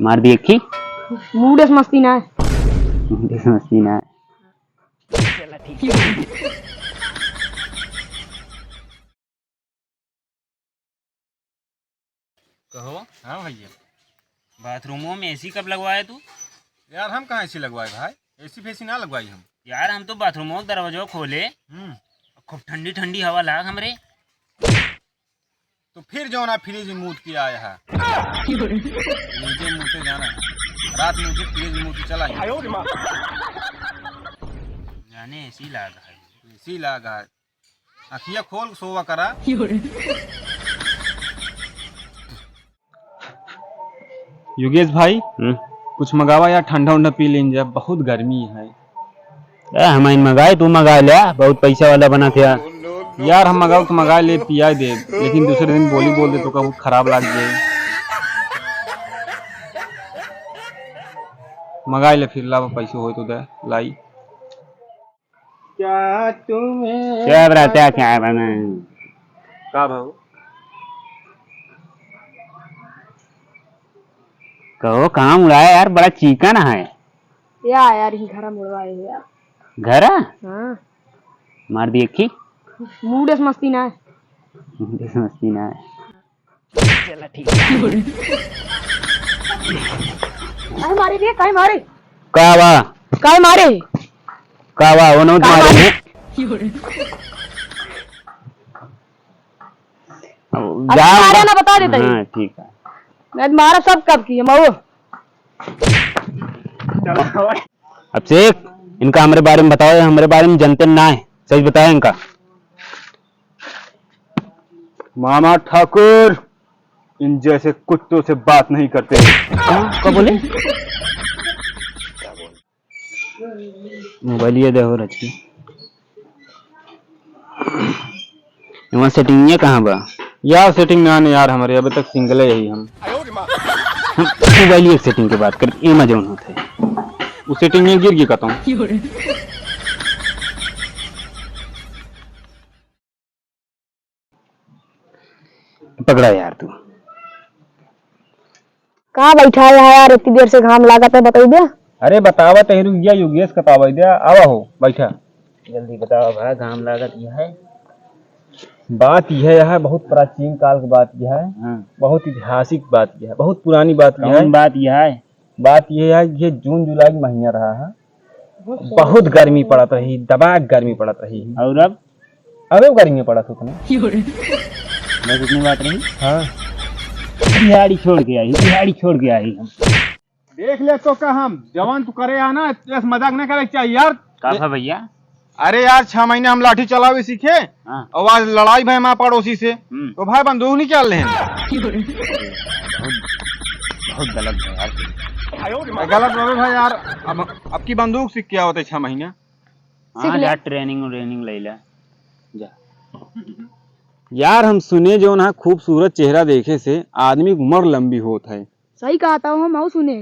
मार दी एक ही मूड मस्ती ना है। मस्ती ना है। चला ठीक है। कहो। हाँ भैया। बाथरूमों में एसी कब लगवाए तू? यार हम कहाँ एसी लगवाए भाई, एसी फेसी ना लगवाई हम। यार हम तो बाथरूमों का दरवाजा खोले, खूब ठंडी ठंडी हवा लाग हमरे। तो फिर जो ना फ्रिज मूत के आया है नीचे मूते जाना है, रात में उसे फ्रिज मूत चला जाने एसी लागा है। एसी लागा है। अखिया खोल सोवा करा। योगेश भाई कुछ मंगावा यार, ठंडा उंडा पी लेंगे, जब बहुत गर्मी है। हमारे मंगाए तू मंगा लिया, बहुत पैसा वाला बना था यार हम मंगाओ तो मंगा ले, पिया दे, लेकिन दूसरे दिन बोली बोल दे तो कब खराब लग जाए। मंगा ले फिर, ला पैसे हो तो दे लाई। क्या तुम्हें क्या बराता क्या बना का भाव कहो कहाँ उड़ाया यार, बड़ा चिकन है यार ही घर मुड़वाए है यार। घर हाँ मार दी एक ही मूड मस्ती ना है। मस्ती ना है। चला ठीक है। काय मारे रे, काय मारे कावा काय मारे कावा वो नो तुम्हारे अच्छा मारे ना बता देता हाँ ठीक है। मैं मारा सब कब की मऊ। अब से इनका हमारे बारे में बताओ, हमारे बारे में जनते ना है, सही बताया इनका। मामा ठाकुर इन जैसे कुत्तों से बात नहीं करते। क्या बोले? मोबाइल ये देखो रखी वहाँ सेटिंग ये कहाँ बा यार? सेटिंग ना यार, हमारे अभी तक सिंगल है यही हम मोबाइल एक सेटिंग की बात करें, ये मजा होता है। वो सेटिंग में गिर गई कहता हूँ। पकड़ा यार तू कहाँ बैठा है यार, इतनी देर से घाम लागत है, बताई दे। अरे बतावा तही रुक गया, योगेश कतावा दिया, आवा हो बैठा। जल्दी बताओ भाई, घाम लागत यह है। बात यह है, बहुत प्राचीन काल की बात यह है। बहुत ऐतिहासिक बात यह है, बहुत पुरानी बात यह है। बात यह है, बात यह है, ये जून जुलाई महीना रहा है, बहुत गर्मी पड़त रही, दबा गर्मी पड़त रही। और अब गर्मी पड़त उतने बस इतनी बात रही। हाँ दिहाड़ी छोड़ के आई, दिहाड़ी छोड़ के आई हम। देख ले तो का हम जवान तू करे है ना, मजाक न करे चाहिए यार। काफा भैया, अरे यार 6 महीने हम लाठी चलावे सीखे, और आज लड़ाई भाई हमारे पड़ोसी से, तो भाई बंदूक नहीं चल रहे हैं। बहुत गलत है यार, गलत बाबे भाई यार। अब की बंदूक सीख क्या होता है 6 महीने। हाँ जा ट्रेनिंग ले ला जा। यार हम सुने जो ना, खूबसूरत चेहरा देखे से आदमी की उम्र लंबी होता है। सही कहा था हम सुने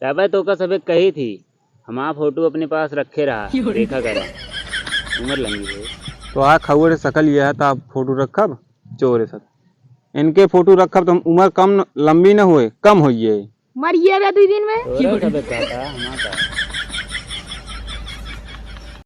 तब तो का सबे कही थी, हमारा फोटो अपने पास रखे रहा, देखा करा उम्र लंबी है। तो आ खबर सकल ये है, तो आप फोटो रखब चोरे सब इनके फोटो रखब तो उम्र कम लंबी न हुए, कम होइए मरिए 2 दिन में। सबे कहता हमारा